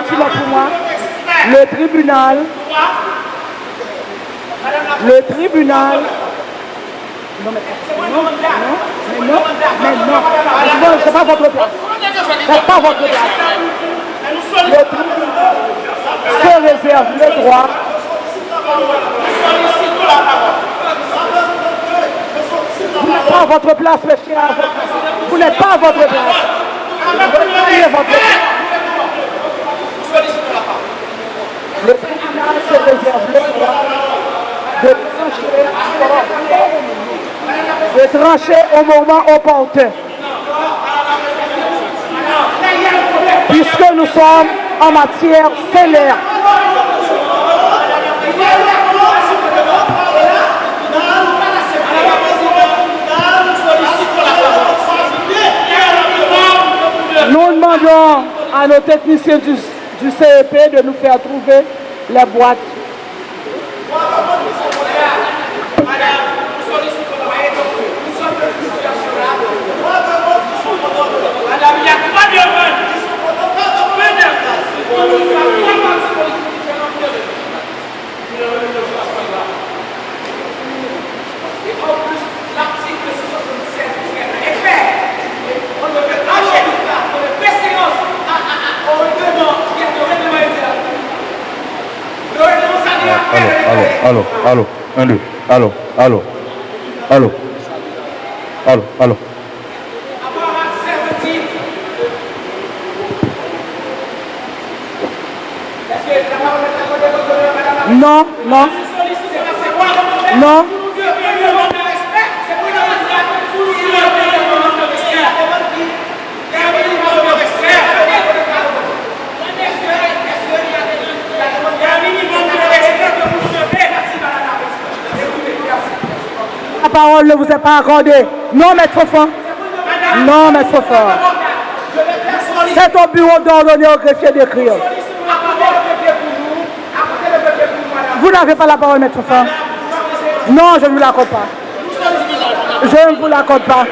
sentiment pour moi. Le tribunal. Non, mais non. C'est pas votre place. C'est pas votre place. Le tribunal se réserve le droit. Vous n'êtes pas à votre place, monsieur. Vous n'êtes pas à votre place. Le tribunal se réserve le droit de trancher au moment opportun. Puisque nous sommes en matière stellaire. Nous demandons à nos techniciens du CEP de nous faire trouver les boîtes. Allô, 1, 2, allô. Non. La parole ne vous est pas accordée. Non, maître Fofan. C'est au bureau d'ordonner au greffier d'écrire. Vous n'avez pas la parole, maître Fofan. Non, je ne vous l'accorde pas. Je ne vous l'accorde pas.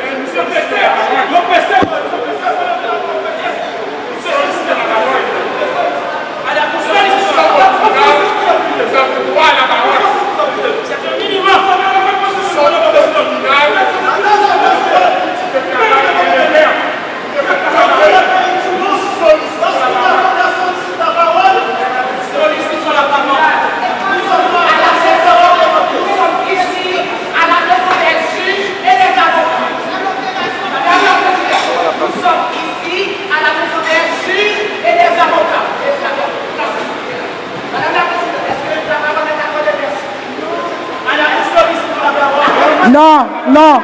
Non.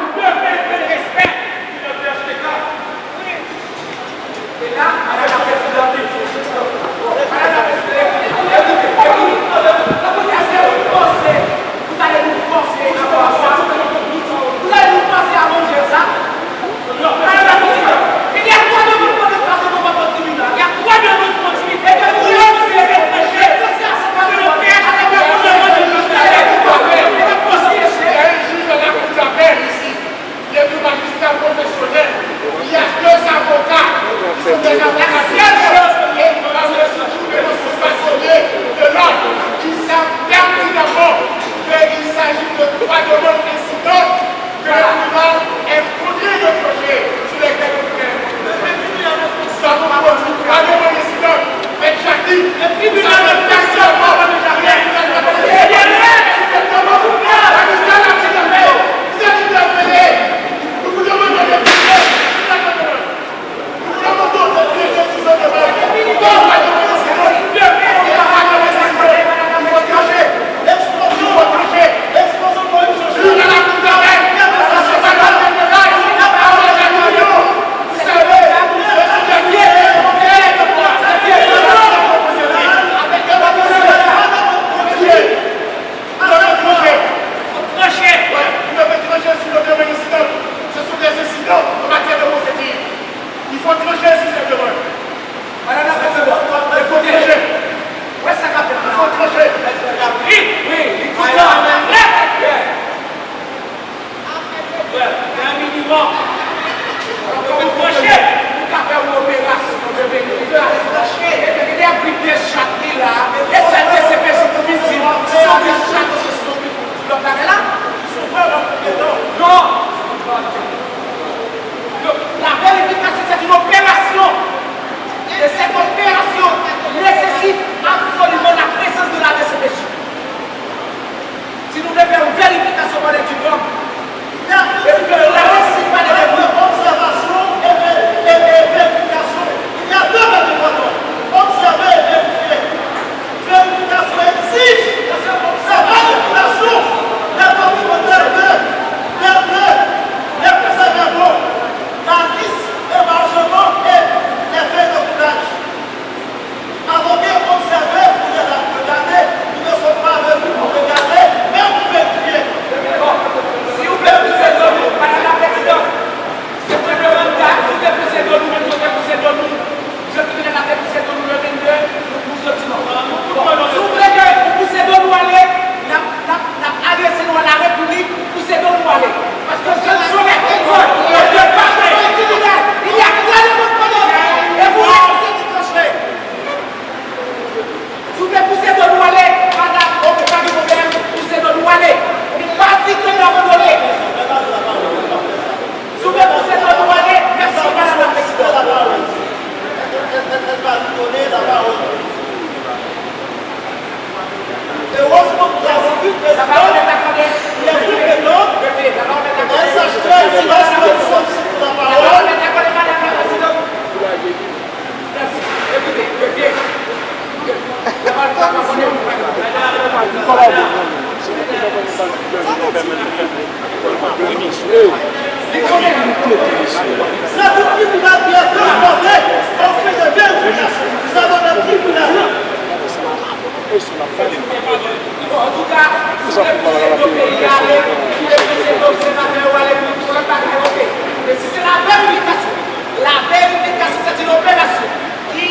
c'est une opération qui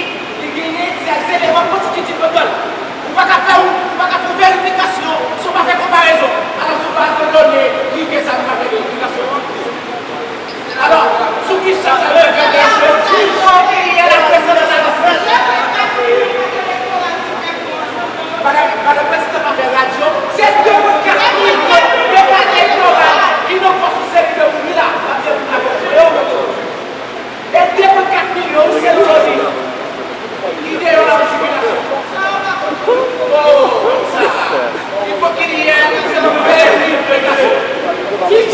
gagne ces éléments constitutifs de vol. On va faire une vérification, si on va faire comparaison à la surface de données qui est ça va faire vérification. Alors, ce qui cherche à le faire, il y a la personne de la Madame présidente de la radio, c'est 2 qui n'ont pas succès de vous là. Et 2,4 millions, c'est aujourd'hui. L'idée de la circulation. Oh, ça. Il faut qu'il y ait une vérification. Si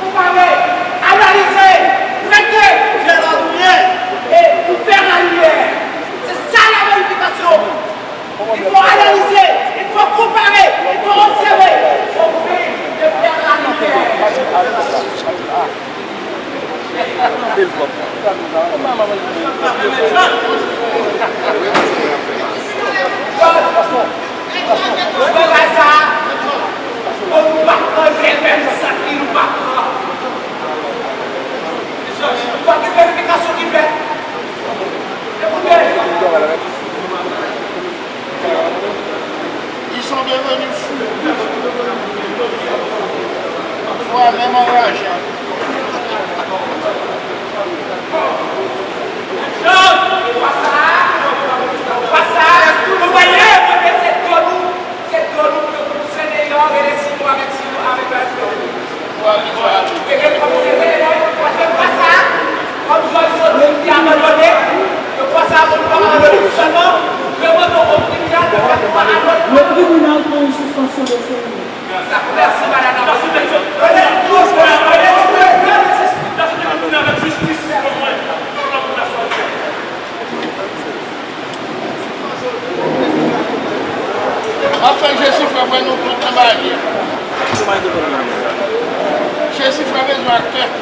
vous parlez, analyser, traiter, faire la lumière et faire la lumière. C'est ça la vérification. Il faut analyser, il faut comparer, il faut observer. On fait de faire la lumière. Ils sont devenus fous. Parfois même enragés. Vous voyez, cette grenouille que vous saignez et les 6 mois avec un peu. Et comme c'est vrai, je vois ça, comme je suis dit à abandonné, je vois ça pour ne pas abandonner seulement, je retourne au tribunal de faire quoi à l'autre. Le tribunal prend une suspension de série. Merci madame. Enfin, Jésus fait nous tout travailler. Jésus fait besoin d'acteurs.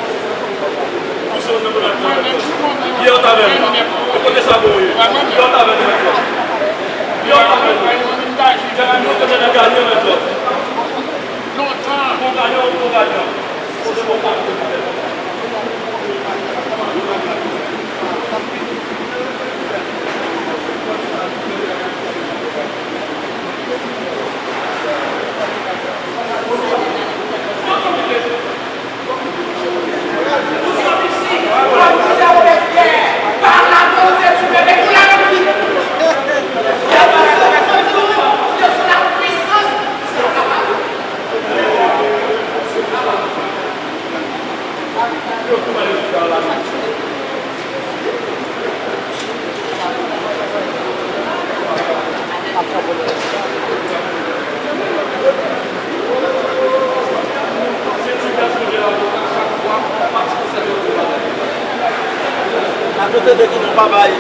À côté de qui nous parler,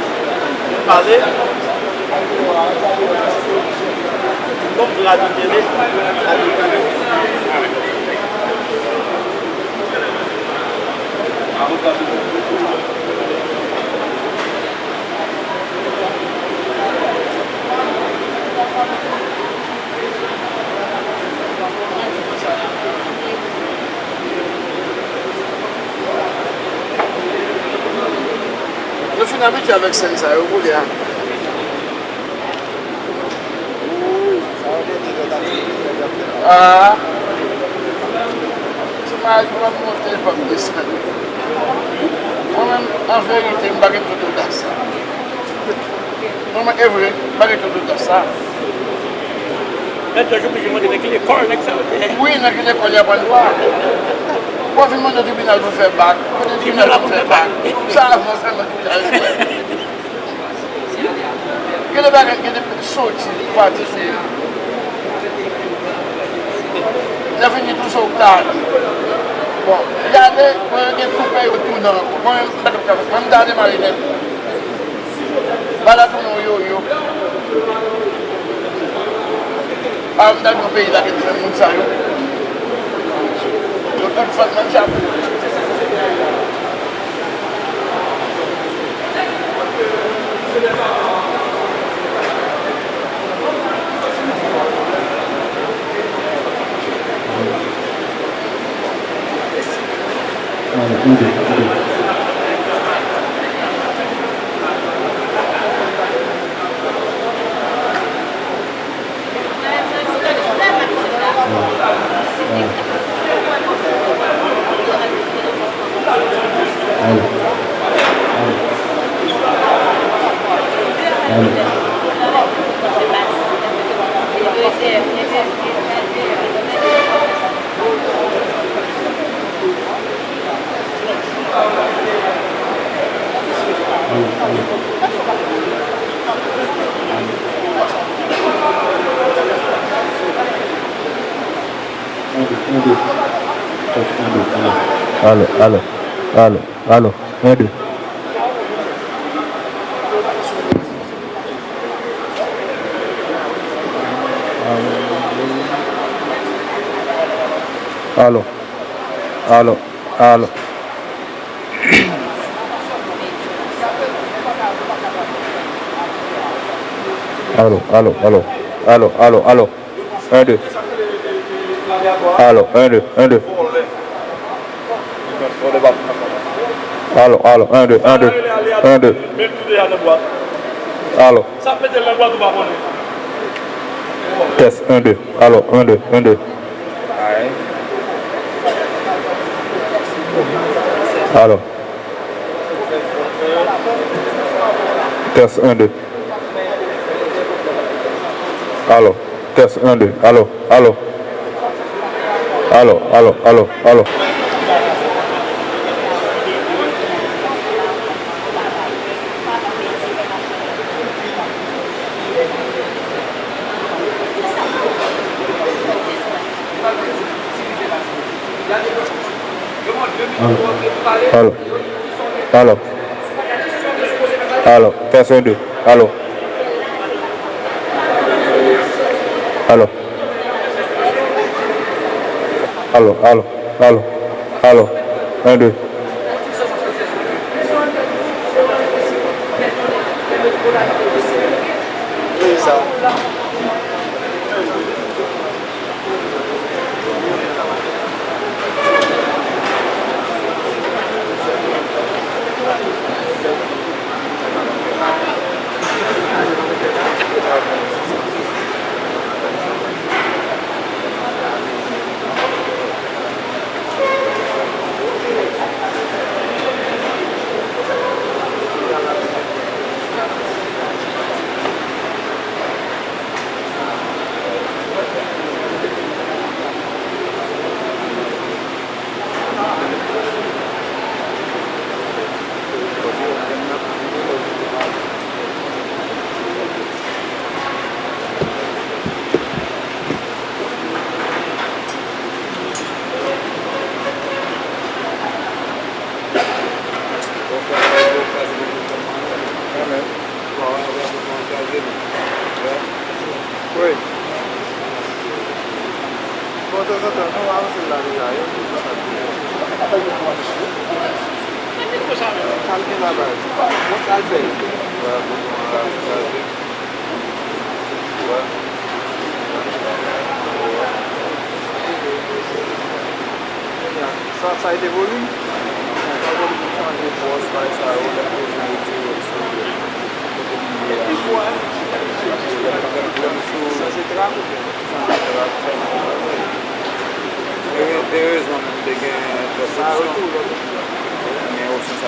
comme de la télé, Je suis habitué avec Sensa, vous voulez. Ah, tu m'as monté le papier. Moi-même, en vérité, je ne vais pas tout dans ça. Moi-même, je ne vais pas tout dans ça. je peux demander avec l'école, oui, dans l'école, il y a pas de loi. Pour venir au tribunal pour faire bac, pour le tribunal pour faire bac, ça avance dans le tribunal. Quel est le sorti pour participer? Il a fini tout ça au tard. Bon, il y a des coupés autour d'un. Même dans les marinettes. Voilà tout le yo-yo. dans nos pays là, qui est le monde ça. Donc, tout fait dans le Japon. Allô, 1, 2. Allô. Allô. 1, 2. Allô, 1, 2. Allô, 1, 2. Allô. Ça peut être la boîte ou pas. Test 1, 2. Allô, 1, 2. Allô. Test 1, 2. Allô. Test 1, 2. Allô. Allô, test 1, 2. Allô. 1, 2. Ça a été volume. Heureusement, il y a mais au sens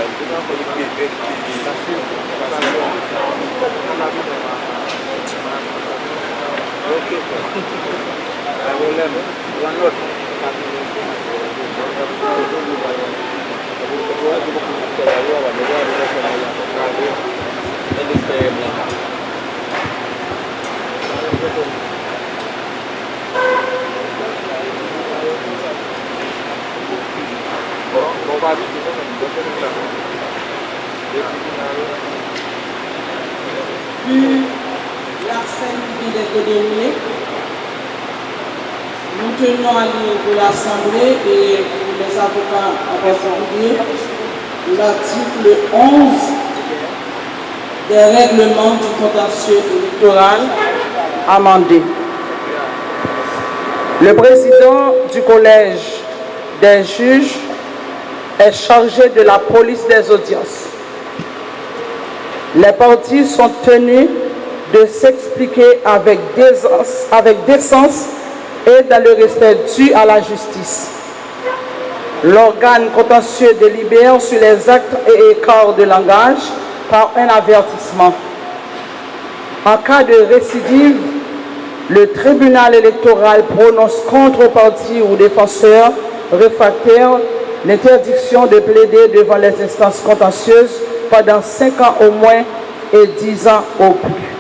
Puis la scène qui vient d'être déroulée, Nous tenons à lire pour l'Assemblée et pour les avocats en particulier l'article 11 des règlements du contentieux électoral amendé. Le président du collège des juges est chargé de la police des audiences. Les parties sont tenues de s'expliquer avec décence et dans le respect dû à la justice. L'organe contentieux délibère sur les actes et écarts de langage par un avertissement. En cas de récidive, le tribunal électoral prononce contre parti ou défenseur réfractaire l'interdiction de plaider devant les instances contentieuses pendant 5 ans au moins et 10 ans au plus.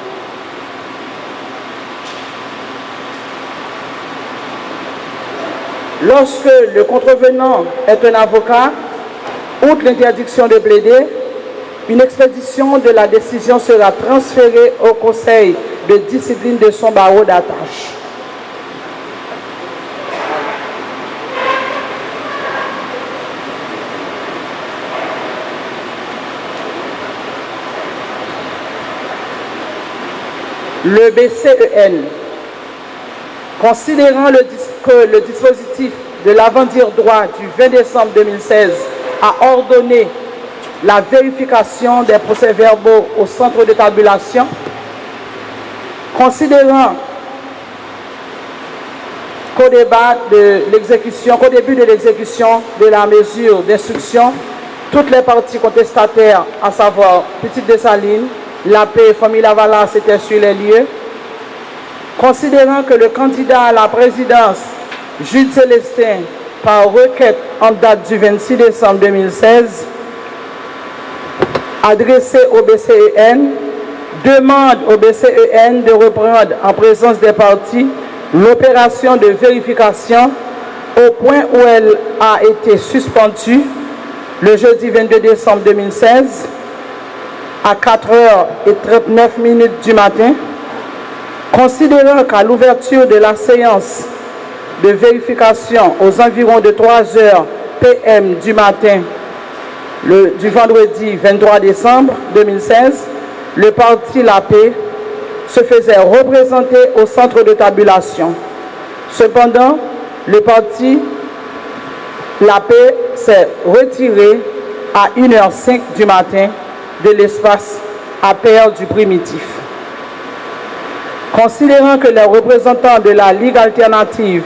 Lorsque le contrevenant est un avocat, outre l'interdiction de plaider, une expédition de la décision sera transférée au conseil de discipline de son barreau d'attache. Le BCEN, considérant que le dispositif de l'avant-dire droit du 20 décembre 2016 a ordonné la vérification des procès-verbaux au centre de tabulation, considérant qu'au début de l'exécution de la mesure d'instruction, toutes les parties contestataires, à savoir Petite Dessalines, la paix, famille Lavalas, étaient sur les lieux, considérant que le candidat à la présidence, Jules Célestin, par requête en date du 26 décembre 2016, adressé au BCEN, demande au BCEN de reprendre en présence des parties l'opération de vérification au point où elle a été suspendue le jeudi 22 décembre 2016 à 4h39 du matin, considérant qu'à l'ouverture de la séance de vérification aux environs de 3h PM du matin du vendredi 23 décembre 2016, le parti La Paix se faisait représenter au centre de tabulation. Cependant, le parti La Paix s'est retiré à 1h05 du matin de l'espace à paire du primitif. Considérant que les représentants de la Ligue alternative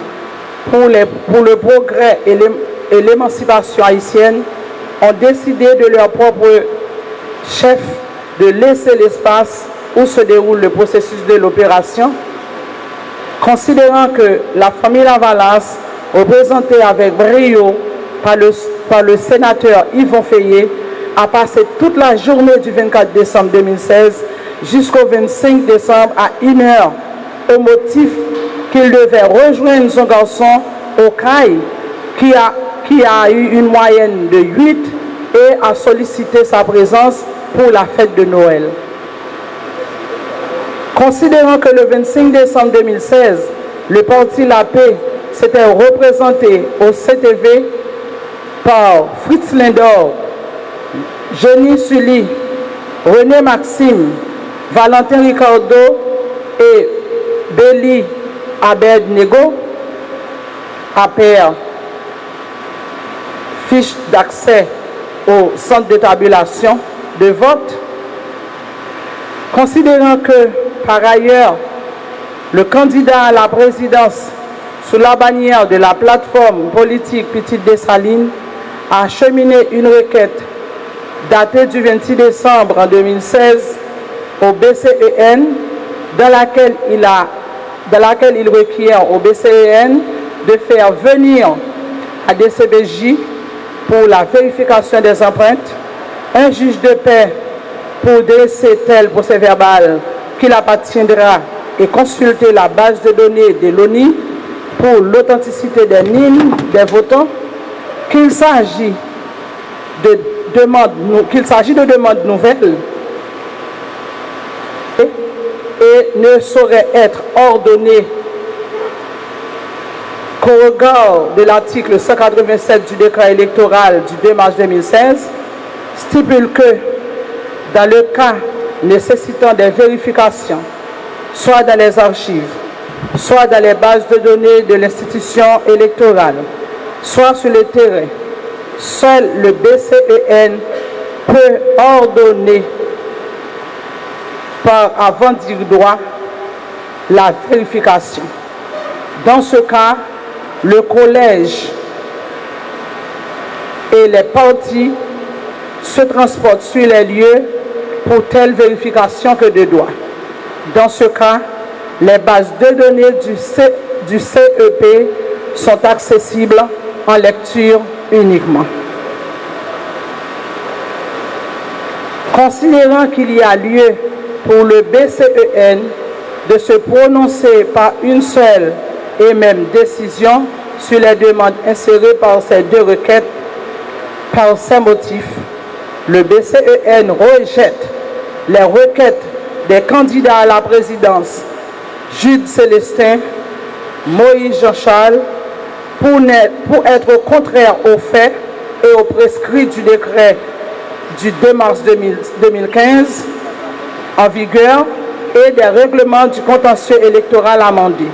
pour le progrès et l'émancipation haïtienne ont décidé de leur propre chef de laisser l'espace où se déroule le processus de l'opération, considérant que la famille Lavalas, représentée avec brio par le sénateur Yvon Fayet, a passé toute la journée du 24 décembre 2016 jusqu'au 25 décembre à 1h au motif qu'il devait rejoindre son garçon au CAI qui a eu une moyenne de 8 et a sollicité sa présence pour la fête de Noël. Considérant que le 25 décembre 2016, le parti La Paix s'était représenté au CTV par Fritz Lindor, Jenny Sully, René Maxime, Valentin Ricardo et Béli Abednego, à pair, fiche d'accès au centre de tabulation de vote, considérant que, par ailleurs, le candidat à la présidence sous la bannière de la plateforme politique Petite Dessalines a acheminé une requête datée du 26 décembre 2016 au BCEN dans laquelle il requiert au BCEN de faire venir à DCBJ pour la vérification des empreintes, un juge de paix pour dresser tel procès-verbal qu'il appartiendra et consulter la base de données de l'ONI pour l'authenticité des NIN des votants, qu'il s'agit de demandes nouvelles et ne saurait être ordonné qu'au regard de l'article 187 du décret électoral du 2 mars 2016, stipule que dans le cas nécessitant des vérifications, soit dans les archives, soit dans les bases de données de l'institution électorale, soit sur le terrain, seul le BCEN peut ordonner par avant dire droit la vérification. Dans ce cas, le collège et les partis se transportent sur les lieux pour telle vérification que de droit. Dans ce cas, les bases de données du CEP sont accessibles en lecture uniquement. Considérant qu'il y a lieu pour le BCEN de se prononcer par une seule et même décision sur les demandes insérées par ces deux requêtes, par ces motifs, le BCEN rejette les requêtes des candidats à la présidence Jude Célestin, Moïse Jean-Charles, pour être contraire aux faits et aux prescrits du décret du 2 mars 2015 en vigueur et des règlements du contentieux électoral amendés.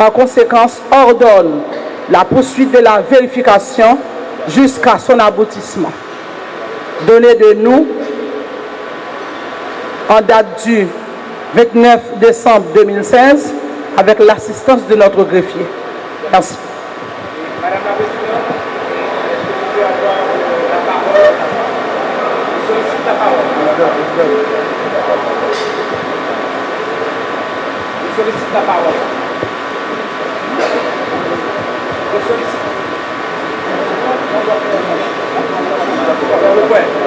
En conséquence, ordonne la poursuite de la vérification jusqu'à son aboutissement. Donné de nous en date du 29 décembre 2016 avec l'assistance de notre greffier. Merci. Madame la Présidente, est-ce que vous pouvez avoir la parole? Je sollicite la parole. Je sollicite la parole. Je sollicite.